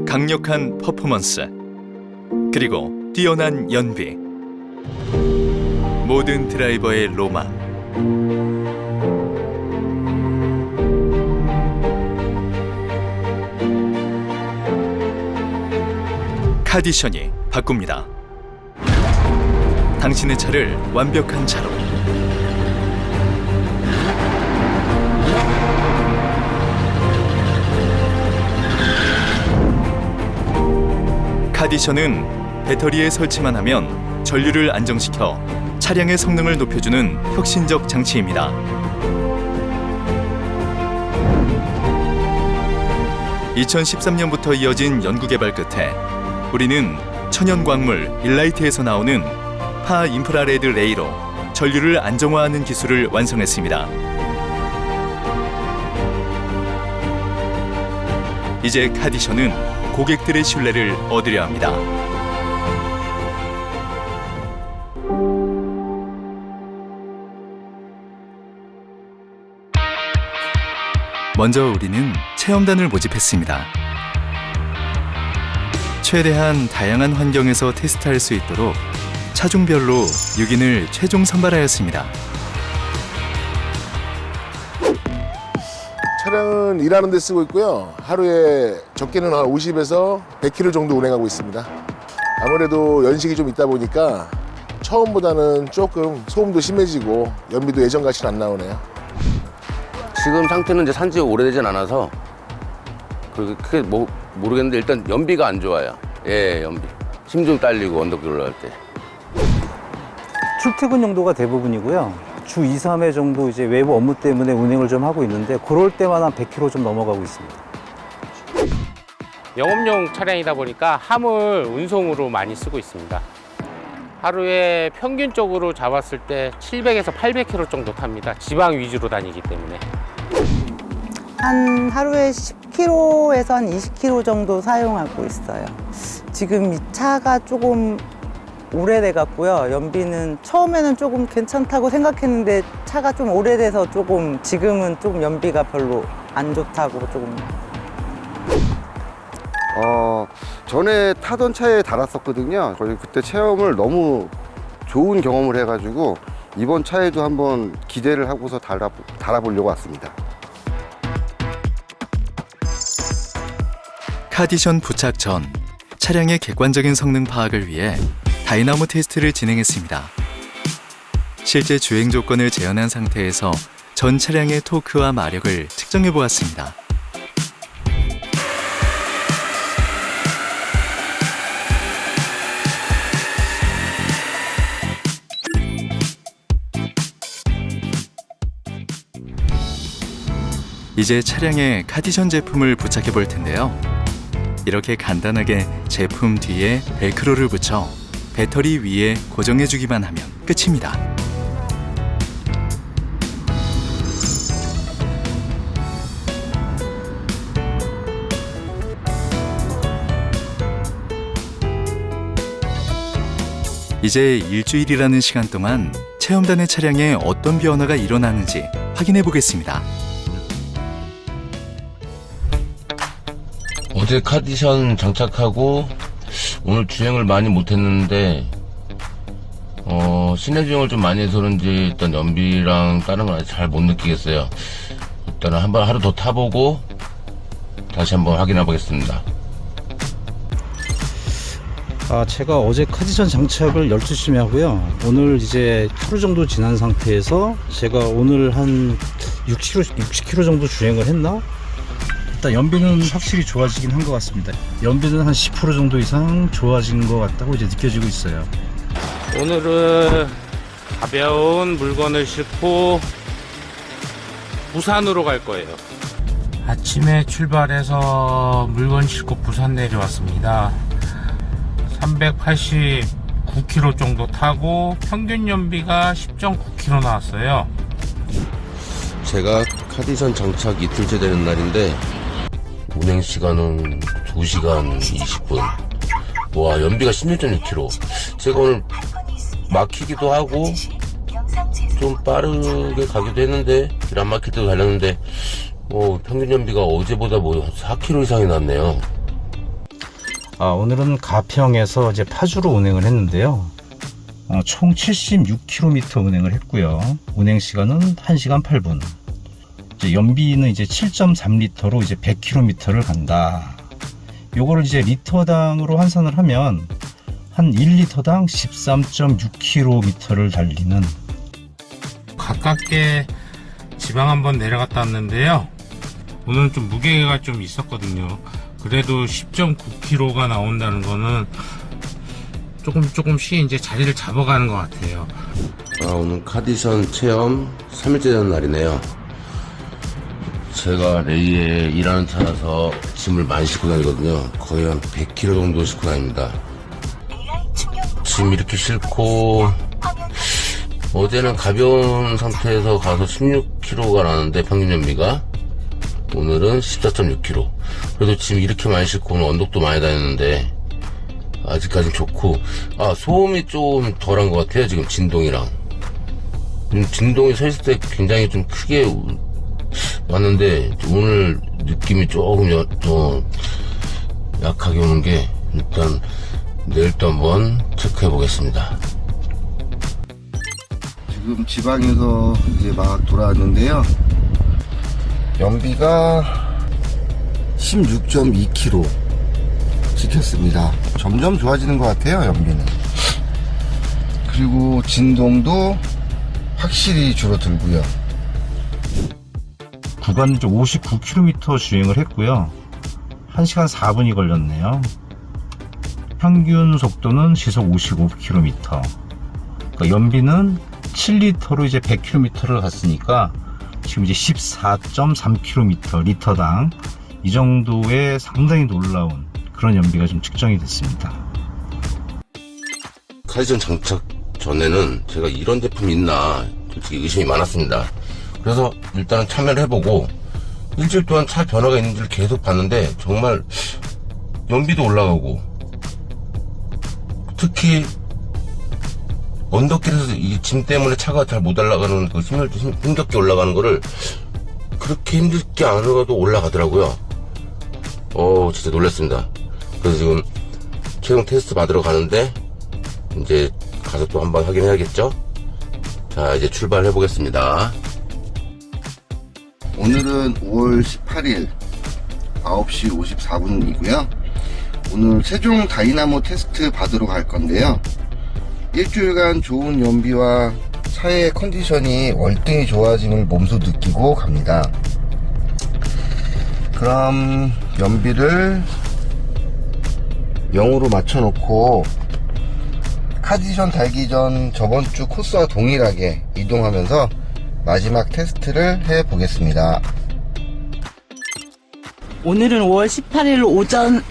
강력한 퍼포먼스, 그리고 뛰어난 연비. 모든 드라이버의 로망. 카디션이 바꿉니다. 당신의 차를 완벽한 차로. 카디션은 배터리에 설치만 하면 전류를 안정시켜 차량의 성능을 높여주는 혁신적 장치입니다. 2013년부터 이어진 연구개발 끝에 우리는 천연광물 일라이트에서 나오는 파 인프라레드 레이로 전류를 안정화하는 기술을 완성했습니다. 이제 카디션은 고객들의 신뢰를 얻으려 합니다. 먼저 우리는 체험단을 모집했습니다. 최대한 다양한 환경에서 테스트할 수 있도록 차종별로 6인을 최종 선발하였습니다. 차량은 일하는 데 쓰고 있고요. 하루에 적게는 한 50에서 100km 정도 운행하고 있습니다. 아무래도 연식이 좀 있다 보니까 처음보다는 조금 소음도 심해지고 연비도 예전같이 안 나오네요. 지금 상태는 이제 산지 오래되진 않아서 그렇게 크게 모르겠는데 일단 연비가 안 좋아요. 예, 연비. 힘 좀 딸리고 언덕길 올라갈 때. 출퇴근 용도가 대부분이고요. 주 2, 3회 정도 이제 외부 업무 때문에 운행을 좀 하고 있는데 그럴 때만 한 100km 좀 넘어가고 있습니다. 영업용 차량이다 보니까 화물 운송으로 많이 쓰고 있습니다. 하루에 평균적으로 잡았을 때 700에서 800km 정도 탑니다. 지방 위주로 다니기 때문에. 한 하루에 10km에서 한 20km 정도 사용하고 있어요. 지금 이 차가 조금 오래돼 갖고요. 연비는 처음에는 조금 괜찮다고 생각했는데 차가 좀 오래돼서 조금 지금은 조금 연비가 별로 안 좋다고 조금. 전에 타던 차에 달았었거든요. 그때 체험을 너무 좋은 경험을 해가지고 이번 차에도 한번 기대를 하고서 달아보려고 왔습니다. 카디션 부착 전 차량의 객관적인 성능 파악을 위해 다이나모 테스트를 진행했습니다. 실제 주행 조건을 재현한 상태에서 전 차량의 토크와 마력을 측정해 보았습니다. 이제 차량에 카디션 제품을 부착해 볼 텐데요. 이렇게 간단하게 제품 뒤에 벨크로를 붙여 배터리 위에 고정해 주기만 하면 끝입니다. 이제 일주일이라는 시간 동안 체험단의 차량에 어떤 변화가 일어나는지 확인해 보겠습니다. 어제 카디션 장착하고 오늘 주행을 많이 못했는데 시내 주행을 좀 많이 해서 그런지 일단 연비랑 다른 건 아직 잘 못 느끼겠어요. 일단은 한번 하루 더 타보고 다시 한번 확인해 보겠습니다. 제가 어제 카디션 장착을 12시쯤에 하고요. 오늘 이제 하루 정도 지난 상태에서 제가 오늘 한 60km 정도 주행을 했나? 일단 연비는 확실히 좋아지긴 한 것 같습니다. 연비는 한 10% 정도 이상 좋아진 것 같다고 이제 느껴지고 있어요. 오늘은 가벼운 물건을 싣고 부산으로 갈 거예요. 아침에 출발해서 물건 싣고 부산 내려왔습니다. 389km 정도 타고 평균 연비가 10.9km 나왔어요. 제가 카디션 장착 이틀째 되는 날인데 운행 시간은 2시간 20분. 와, 연비가 16.6km. 제가 오늘 막히기도 하고 좀 빠르게 가기도 했는데 길 안 막힐 때도 달렸는데 평균 연비가 어제보다 4km 이상이 났네요. 오늘은 가평에서 이제 파주로 운행을 했는데요. 총 76km 운행을 했고요. 운행 시간은 1시간 8분. 이제 연비는 이제 7.3리터로 이제 100km를 간다. 요거를 이제 리터당으로 환산을 하면 한 1리터당 13.6km를 달리는. 가깝게 지방 한번 내려갔다 왔는데요. 오늘은 좀 무게가 좀 있었거든요. 그래도 10.9kg가 나온다는 거는 조금씩 이제 자리를 잡아가는 것 같아요. 오늘 카디션 체험 3일째 되는 날이네요. 제가 레이에 일하는 차라서 짐을 많이 싣고 다니거든요. 거의 한 100kg 정도 싣고 다닙니다. 짐 이렇게 싣고 어제는 가벼운 상태에서 가서 16kg가 나는데 평균 연비가 오늘은 14.6kg. 그래도 짐 이렇게 많이 싣고 오늘 언덕도 많이 다녔는데 아직까진 좋고 소음이 좀 덜한 것 같아요. 지금 진동이랑 진동이 서 있을 때 굉장히 좀 크게 왔는데 오늘 느낌이 조금 약하게 오는 게 일단 내일 또 한번 체크해 보겠습니다. 지금 지방에서 이제 막 돌아왔는데요. 연비가 16.2km 찍혔습니다. 점점 좋아지는 것 같아요, 연비는. 그리고 진동도 확실히 줄어들고요. 구간 이제 59km 주행을 했고요. 1시간 4분이 걸렸네요. 평균 속도는 시속 55km. 그러니까 연비는 7리터로 이제 100km를 갔으니까 지금 이제 14.3km 리터당 이 정도의 상당히 놀라운 그런 연비가 좀 측정이 됐습니다. 카디션 장착 전에는 제가 이런 제품이 있나 솔직히 의심이 많았습니다. 그래서 일단은 참여를 해보고 일주일 동안 차 변화가 있는지를 계속 봤는데 정말 연비도 올라가고 특히 언덕길에서 이 짐 때문에 차가 잘 못 올라가는 그 힘겹게 올라가는 거를 그렇게 힘들게 안 올라가도 올라가더라고요. 진짜 놀랐습니다. 그래서 지금 최종 테스트 받으러 가는데 이제 가서 또 한번 확인해야겠죠? 자, 이제 출발해 보겠습니다. 오늘은 5월 18일 9시 54분이고요. 오늘 최종 다이나모 테스트 받으러 갈 건데요. 일주일간 좋은 연비와 차의 컨디션이 월등히 좋아짐을 몸소 느끼고 갑니다. 그럼 연비를 0으로 맞춰놓고 카디션 달기 전 저번주 코스와 동일하게 이동하면서 마지막 테스트를 해보겠습니다. 오늘은 5월 18일 오전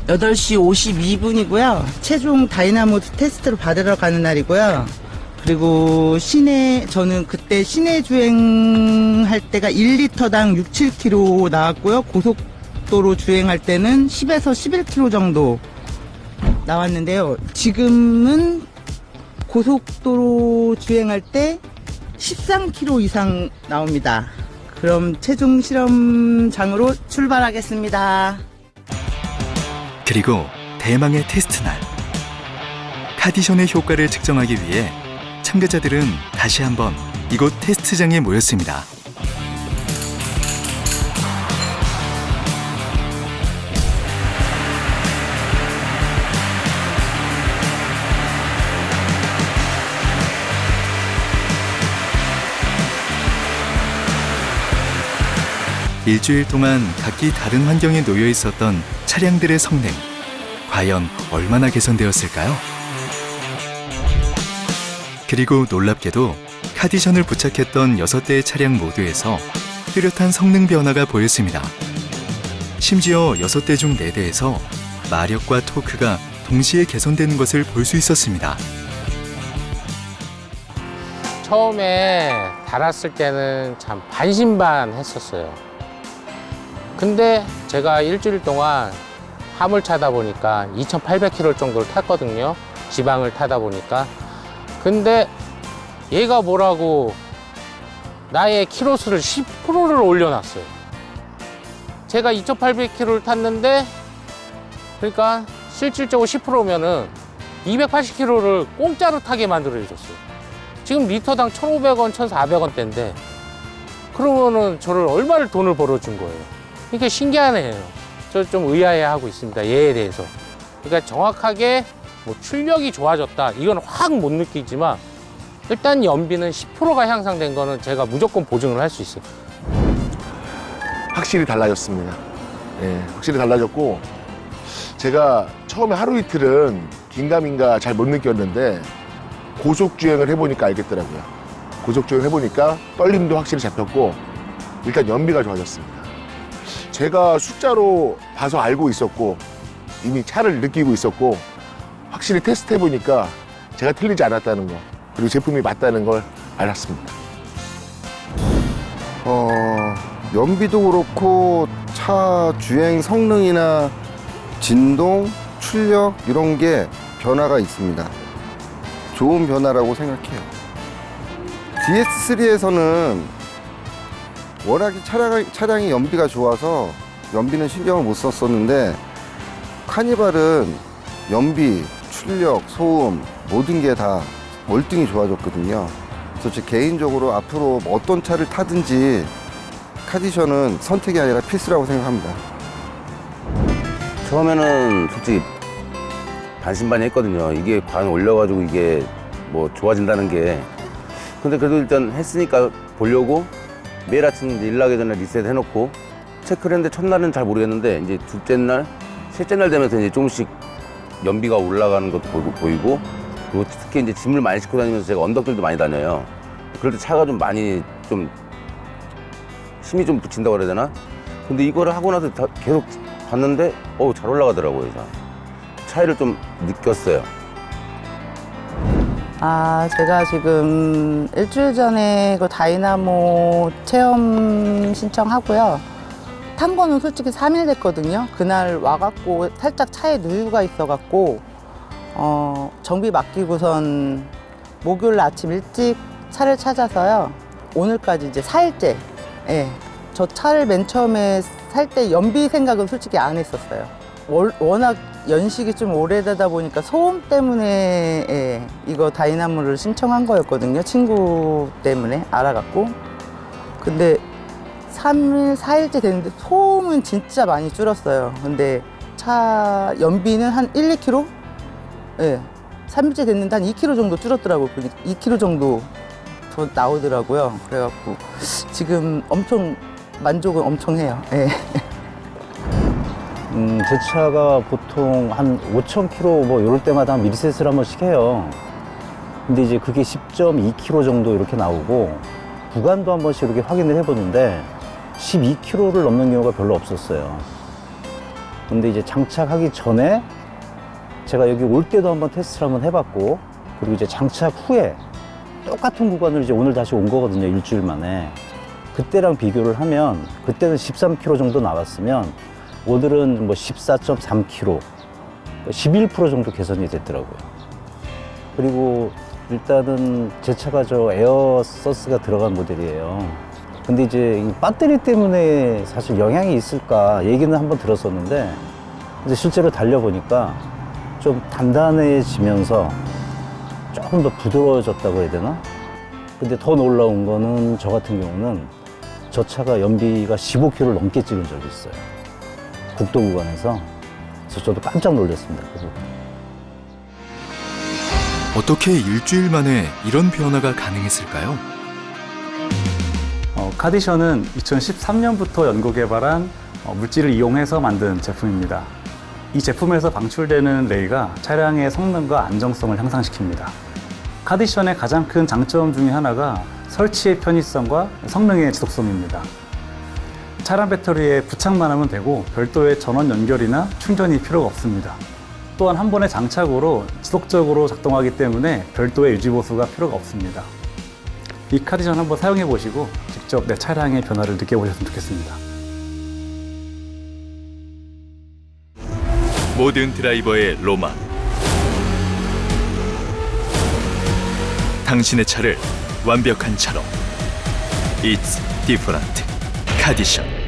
8시 52분이고요. 최종 다이나모 테스트를 받으러 가는 날이고요. 그리고 저는 그때 시내 주행할 때가 1리터당 6, 7km 나왔고요. 고속도로 주행할 때는 10에서 11km 정도 나왔는데요. 지금은 고속도로 주행할 때 13km 이상 나옵니다. 그럼 최종 실험장으로 출발하겠습니다. 그리고 대망의 테스트 날. 카디션의 효과를 측정하기 위해 참가자들은 다시 한번 이곳 테스트장에 모였습니다. 일주일 동안 각기 다른 환경에 놓여 있었던 차량들의 성능, 과연 얼마나 개선되었을까요? 그리고 놀랍게도 카디션을 부착했던 6대의 차량 모두에서 뚜렷한 성능 변화가 보였습니다. 심지어 6대 중 4대에서 마력과 토크가 동시에 개선되는 것을 볼 수 있었습니다. 처음에 달았을 때는 참 반신반했었어요. 근데 제가 일주일 동안 화물차다 보니까 2,800km 정도를 탔거든요. 지방을 타다 보니까. 근데 얘가 뭐라고 나의 키로수를 10%를 올려놨어요. 제가 2,800km를 탔는데, 그러니까 실질적으로 10%면은 280km를 공짜로 타게 만들어줬어요. 지금 리터당 1,500원, 1,400원대인데, 그러면은 저를 얼마를 돈을 벌어준 거예요. 그러니까 신기하네요. 저 좀 의아해하고 있습니다. 얘에 대해서. 그러니까 정확하게 뭐 출력이 좋아졌다, 이건 확 못 느끼지만, 일단 연비는 10%가 향상된 거는 제가 무조건 보증을 할 수 있어요. 확실히 달라졌습니다. 예, 확실히 달라졌고, 제가 처음에 하루 이틀은 긴가민가 잘 못 느꼈는데 고속 주행을 해보니까 알겠더라고요. 고속 주행을 해보니까 떨림도 확실히 잡혔고, 일단 연비가 좋아졌습니다. 제가 숫자로 봐서 알고 있었고, 이미 차를 느끼고 있었고, 확실히 테스트 해보니까 제가 틀리지 않았다는 거, 그리고 제품이 맞다는 걸 알았습니다. 연비도 그렇고 차 주행 성능이나 진동, 출력 이런 게 변화가 있습니다. 좋은 변화라고 생각해요. DS3에서는 워낙에 차량이 연비가 좋아서 연비는 신경을 못 썼었는데, 카니발은 연비, 출력, 소음 모든 게 다 월등히 좋아졌거든요. 그래서 제 개인적으로 앞으로 어떤 차를 타든지 카디션은 선택이 아니라 필수라고 생각합니다. 처음에는 솔직히 반신반의했거든요. 이게 과연 올려가지고 이게 뭐 좋아진다는 게. 근데 그래도 일단 했으니까 보려고 매일 아침 이제 일 나기 전에 리셋 해놓고 체크를 했는데, 첫날은 잘 모르겠는데 이제 둘째 날, 셋째 날 되면서 이제 조금씩 연비가 올라가는 것도 보이고, 그리고 특히 이제 짐을 많이 싣고 다니면서 제가 언덕들도 많이 다녀요. 그럴 때 차가 좀 많이 좀 힘이 좀 붙인다고 그래야 되나? 근데 이거를 하고 나서 계속 봤는데 잘 올라가더라고요. 차이를 좀 느꼈어요. 제가 지금 일주일 전에 그 다이나모 체험 신청하고요. 탄 거는 솔직히 3일 됐거든요. 그날 와갖고 살짝 차에 누유가 있어갖고, 정비 맡기고선 목요일 아침 일찍 차를 찾아서요. 오늘까지 이제 4일째. 예. 저 차를 맨 처음에 살 때 연비 생각은 솔직히 안 했었어요. 워낙 연식이 좀 오래되다 보니까 소음 때문에, 예, 이거 다이나모를 신청한 거였거든요. 친구 때문에 알아갖고. 근데 3일, 4일째 됐는데 소음은 진짜 많이 줄었어요. 근데 차 연비는 한 1, 2km? 예. 3일째 됐는데 한 2km 정도 줄었더라고요. 2km 정도 더 나오더라고요. 그래갖고 지금 엄청 만족은 엄청 해요. 예. 제 차가 보통 한 5,000km 뭐 이럴 때마다 한 리셋을 한 번씩 해요. 근데 이제 그게 10.2km 정도 이렇게 나오고, 구간도 한 번씩 이렇게 확인을 해보는데 12km를 넘는 경우가 별로 없었어요. 근데 이제 장착하기 전에 제가 여기 올 때도 한번 테스트를 한번 해봤고, 그리고 이제 장착 후에 똑같은 구간을 이제 오늘 다시 온 거거든요. 일주일 만에. 그때랑 비교를 하면, 그때는 13km 정도 나왔으면 오늘은 뭐 14.3km, 11% 정도 개선이 됐더라고요. 그리고 일단은 제 차가 저 에어서스가 들어간 모델이에요. 근데 이제 이 배터리 때문에 사실 영향이 있을까 얘기는 한번 들었었는데, 이제 실제로 달려보니까 좀 단단해지면서 조금 더 부드러워졌다고 해야 되나? 근데 더 놀라운 거는, 저 같은 경우는 저 차가 연비가 15km를 넘게 찍은 적이 있어요. 국도 구간에서. 그래서 저도 깜짝 놀랐습니다. 그 부분. 어떻게 일주일 만에 이런 변화가 가능했을까요? 카디션은 2013년부터 연구 개발한 물질을 이용해서 만든 제품입니다. 이 제품에서 방출되는 레이가 차량의 성능과 안정성을 향상시킵니다. 카디션의 가장 큰 장점 중에 하나가 설치의 편의성과 성능의 지속성입니다. 차량 배터리에 부착만 하면 되고 별도의 전원 연결이나 충전이 필요가 없습니다. 또한 한 번의 장착으로 지속적으로 작동하기 때문에 별도의 유지보수가 필요가 없습니다. 이 카디션 한번 사용해 보시고 직접 내 차량의 변화를 느껴보셨으면 좋겠습니다. 모든 드라이버의 로망. 당신의 차를 완벽한 차로. It's different. 카디션.